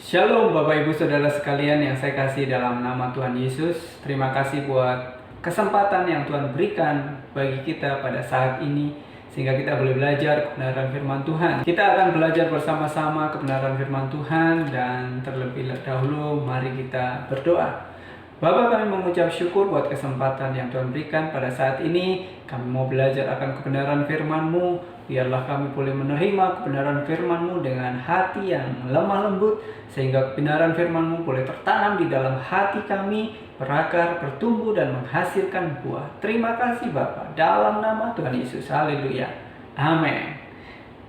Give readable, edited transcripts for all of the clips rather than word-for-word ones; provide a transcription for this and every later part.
Shalom Bapak Ibu Saudara sekalian yang saya kasih dalam nama Tuhan Yesus. Terima kasih buat kesempatan yang Tuhan berikan bagi kita pada saat ini, sehingga kita boleh belajar kebenaran firman Tuhan. Kita akan belajar bersama-sama kebenaran firman Tuhan, dan terlebih dahulu mari kita berdoa. Bapa, kami mengucap syukur buat kesempatan yang Tuhan berikan pada saat ini. Kami mau belajar akan kebenaran firman-Mu. Biarlah kami boleh menerima kebenaran firman-Mu dengan hati yang lemah lembut, sehingga kebenaran firman-Mu boleh tertanam di dalam hati kami, berakar, bertumbuh, dan menghasilkan buah. Terima kasih Bapa, dalam nama Tuhan Yesus. Haleluya. Amin.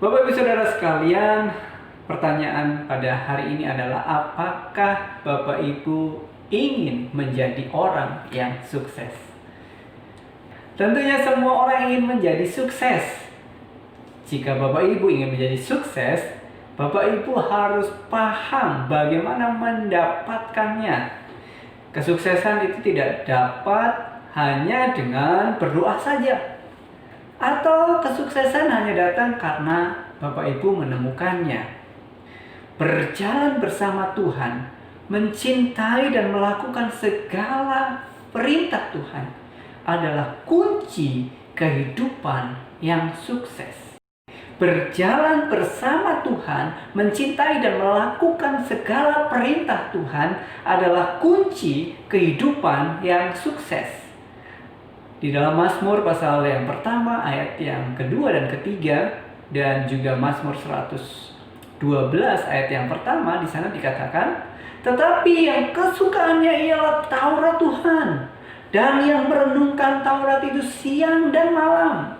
Bapak Ibu Saudara sekalian, pertanyaan pada hari ini adalah, apakah Bapak Ibu ingin menjadi orang yang sukses? Tentunya semua orang ingin menjadi sukses. Jika Bapak Ibu ingin menjadi sukses, Bapak Ibu harus paham bagaimana mendapatkannya. Kesuksesan itu tidak dapat hanya dengan berdoa saja, atau kesuksesan hanya datang karena Bapak Ibu menemukannya. Berjalan bersama Tuhan, mencintai dan melakukan segala perintah Tuhan adalah kunci kehidupan yang sukses. Berjalan bersama Tuhan, mencintai dan melakukan segala perintah Tuhan adalah kunci kehidupan yang sukses. Di dalam Mazmur pasal yang pertama, ayat yang kedua dan ketiga, dan juga Mazmur 112 ayat yang pertama, di sana dikatakan, tetapi yang kesukaannya ialah Taurat Tuhan, dan yang merenungkan Taurat itu siang dan malam.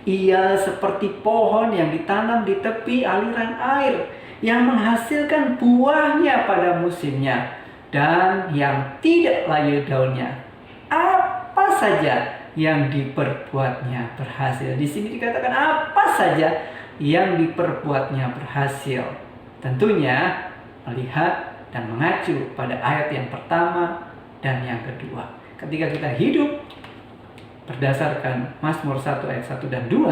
Ia seperti pohon yang ditanam di tepi aliran air, yang menghasilkan buahnya pada musimnya, dan yang tidak layu daunnya. Apa saja yang diperbuatnya berhasil. Di sini dikatakan apa saja yang diperbuatnya berhasil. Tentunya melihat dan mengacu pada ayat yang pertama dan yang kedua. Ketika kita hidup berdasarkan Mazmur 1 ayat 1 dan 2,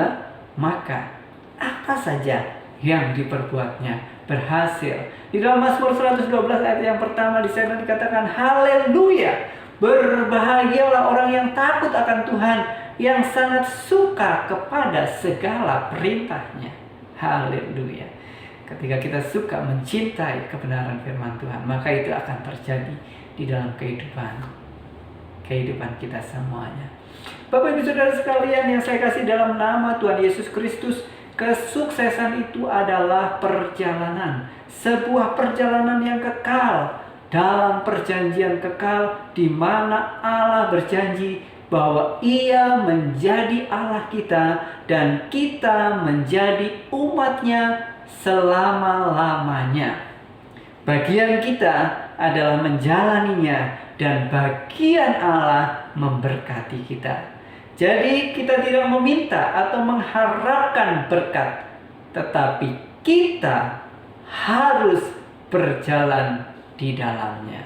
maka apa saja yang diperbuatnya berhasil. Di dalam Mazmur 112 ayat yang pertama, di sana dikatakan, haleluya, berbahagialah orang yang takut akan Tuhan, yang sangat suka kepada segala perintahnya. Haleluya. Ketika kita suka mencintai kebenaran firman Tuhan, maka itu akan terjadi di dalam kehidupan kita semuanya. Bapak Ibu Saudara sekalian yang saya kasih dalam nama Tuhan Yesus Kristus, kesuksesan itu adalah perjalanan, sebuah perjalanan yang kekal dalam perjanjian kekal, di mana Allah berjanji bahwa Ia menjadi Allah kita dan kita menjadi umat-Nya selama-lamanya. Bagian kita adalah menjalaninya, dan bagian Allah memberkati kita. Jadi kita tidak meminta atau mengharapkan berkat, tetapi kita harus berjalan di dalamnya.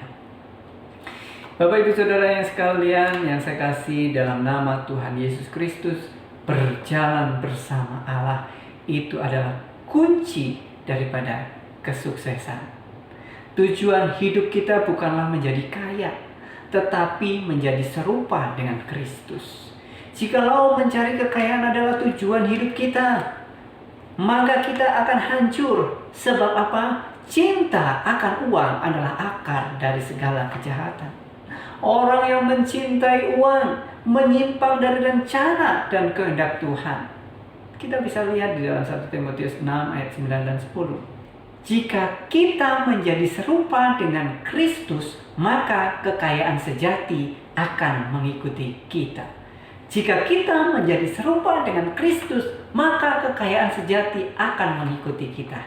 Bapak Ibu Saudara yang sekalian yang saya kasih dalam nama Tuhan Yesus Kristus, berjalan bersama Allah itu adalah kunci daripada kesuksesan. Tujuan hidup kita bukanlah menjadi kaya, tetapi menjadi serupa dengan Kristus. Jikalau mencari kekayaan adalah tujuan hidup kita, maka kita akan hancur. Sebab apa? Cinta akan uang adalah akar dari segala kejahatan. Orang yang mencintai uang menyimpang dari rencana dan kehendak Tuhan. Kita bisa lihat di dalam 1 Timotius 6 ayat 9 dan 10. Jika kita menjadi serupa dengan Kristus, maka kekayaan sejati akan mengikuti kita. Jika kita menjadi serupa dengan Kristus, maka kekayaan sejati akan mengikuti kita.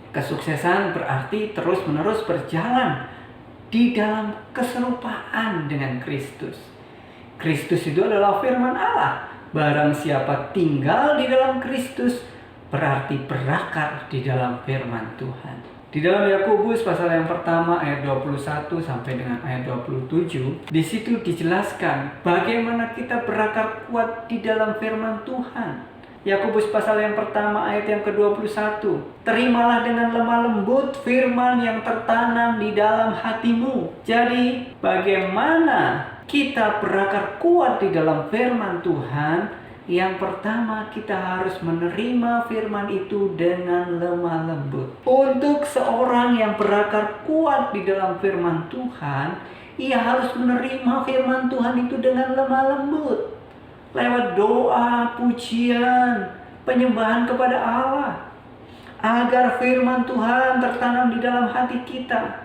Kesuksesan berarti terus-menerus berjalan di dalam keserupaan dengan Kristus. Kristus itu adalah firman Allah. Barang siapa tinggal di dalam Kristus, berarti berakar di dalam firman Tuhan. Di dalam Yakobus pasal yang pertama ayat 21 sampai dengan ayat 27, di situ dijelaskan bagaimana kita berakar kuat di dalam firman Tuhan. Yakobus pasal yang pertama ayat yang ke-21. Terimalah dengan lemah lembut firman yang tertanam di dalam hatimu. Jadi, bagaimana kita berakar kuat di dalam firman Tuhan? Yang pertama, kita harus menerima firman itu dengan lemah lembut. Untuk seorang yang berakar kuat di dalam firman Tuhan, ia harus menerima firman Tuhan itu dengan lemah lembut. Lewat doa, pujian, penyembahan kepada Allah. Agar firman Tuhan tertanam di dalam hati kita.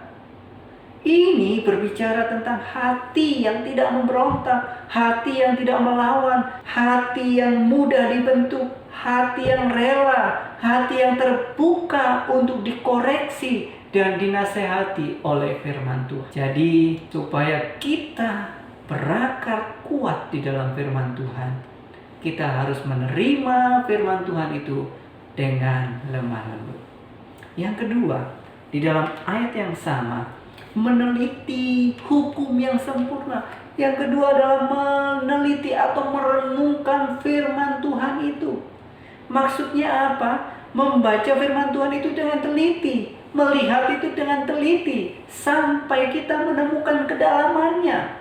Ini berbicara tentang hati yang tidak memberontak, hati yang tidak melawan, hati yang mudah dibentuk, hati yang rela, hati yang terbuka untuk dikoreksi dan dinasehati oleh firman Tuhan. Jadi supaya kita berakar kuat di dalam firman Tuhan, kita harus menerima firman Tuhan itu dengan lemah lembut. Yang kedua, di dalam ayat yang sama, meneliti hukum yang sempurna. Yang kedua adalah meneliti atau merenungkan firman Tuhan itu. Maksudnya apa? Membaca firman Tuhan itu dengan teliti, melihat itu dengan teliti, sampai kita menemukan kedalamannya.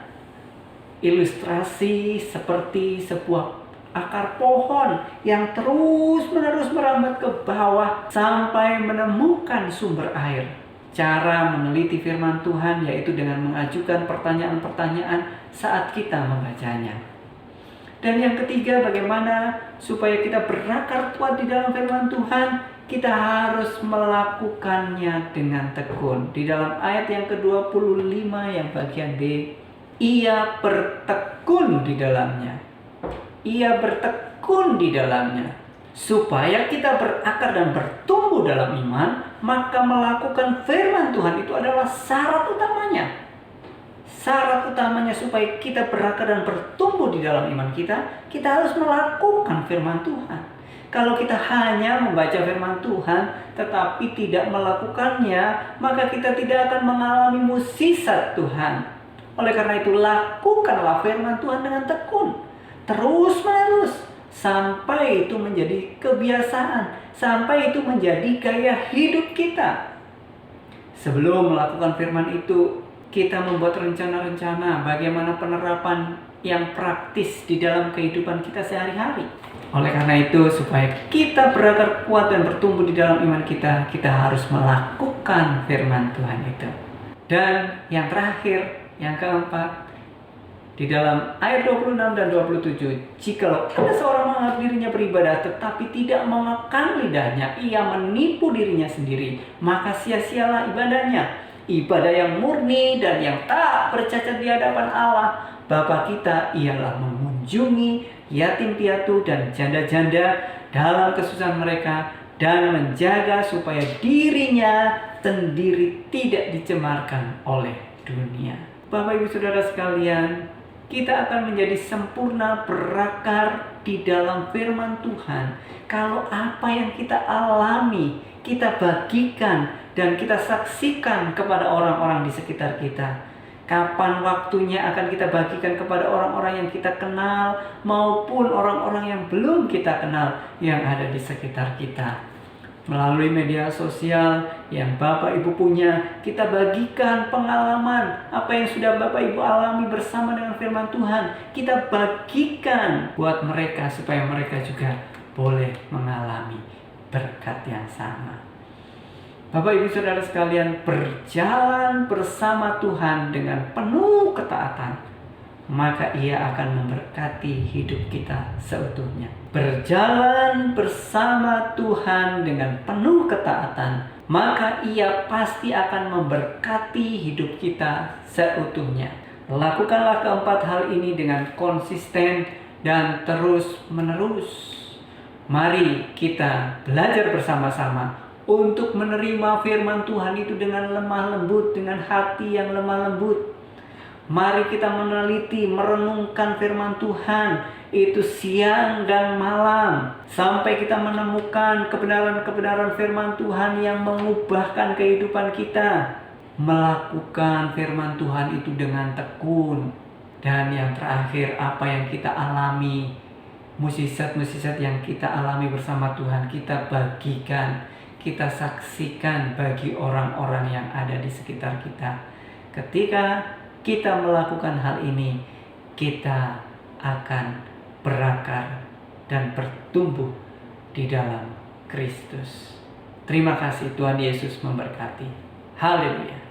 Ilustrasi seperti sebuah akar pohon yang terus-menerus merambat ke bawah sampai menemukan sumber air. Cara meneliti firman Tuhan yaitu dengan mengajukan pertanyaan-pertanyaan saat kita membacanya. Dan yang ketiga, bagaimana supaya kita berakar kuat di dalam firman Tuhan? Kita harus melakukannya dengan tekun. Di dalam ayat yang ke-25 yang bagian B, ia bertekun di dalamnya. Ia bertekun di dalamnya. Supaya kita berakar dan bertumbuh dalam iman, maka melakukan firman Tuhan itu adalah syarat utamanya. Syarat utamanya supaya kita berakar dan bertumbuh di dalam iman kita, kita harus melakukan firman Tuhan. Kalau kita hanya membaca firman Tuhan tetapi tidak melakukannya, maka kita tidak akan mengalami mukjizat Tuhan. Oleh karena itu, lakukanlah firman Tuhan dengan tekun, terus-menerus, sampai itu menjadi kebiasaan, sampai itu menjadi gaya hidup kita. Sebelum melakukan firman itu, kita membuat rencana-rencana bagaimana penerapan yang praktis di dalam kehidupan kita sehari-hari. Oleh karena itu, supaya kita berakar kuat dan bertumbuh di dalam iman kita, kita harus melakukan firman Tuhan itu. Dan yang terakhir, yang keempat, di dalam ayat 26 dan 27, jikalau ada seorang menganggap dirinya beribadah tetapi tidak mengekang lidahnya, ia menipu dirinya sendiri, maka sia-sialah ibadahnya. Ibadah yang murni dan yang tak bercacat di hadapan Allah Bapa kita ialah mengunjungi yatim piatu dan janda-janda dalam kesusahan mereka dan menjaga supaya dirinya sendiri tidak dicemarkan oleh dunia. Bapak Ibu Saudara sekalian, kita akan menjadi sempurna berakar di dalam firman Tuhan kalau apa yang kita alami, kita bagikan dan kita saksikan kepada orang-orang di sekitar kita. Kapan waktunya akan kita bagikan kepada orang-orang yang kita kenal maupun orang-orang yang belum kita kenal yang ada di sekitar kita. Melalui media sosial yang Bapak Ibu punya, kita bagikan pengalaman apa yang sudah Bapak Ibu alami bersama dengan firman Tuhan. Kita bagikan buat mereka supaya mereka juga boleh mengalami berkat yang sama. Bapak Ibu Saudara sekalian, berjalan bersama Tuhan dengan penuh ketaatan, maka Ia akan memberkati hidup kita seutuhnya. Berjalan bersama Tuhan dengan penuh ketaatan, maka Ia pasti akan memberkati hidup kita seutuhnya. Lakukanlah keempat hal ini dengan konsisten dan terus-menerus. Mari kita belajar bersama-sama untuk menerima firman Tuhan itu dengan lemah lembut, dengan hati yang lemah lembut. Mari kita meneliti, merenungkan firman Tuhan itu siang dan malam sampai kita menemukan kebenaran-kebenaran firman Tuhan yang mengubahkan kehidupan kita. Melakukan firman Tuhan itu dengan tekun. Dan yang terakhir, apa yang kita alami Mukjizat-mukjizat yang kita alami bersama Tuhan, kita bagikan, kita saksikan bagi orang-orang yang ada di sekitar kita. Ketika kita melakukan hal ini, kita akan berakar dan bertumbuh di dalam Kristus. Terima kasih, Tuhan Yesus memberkati. Haleluya.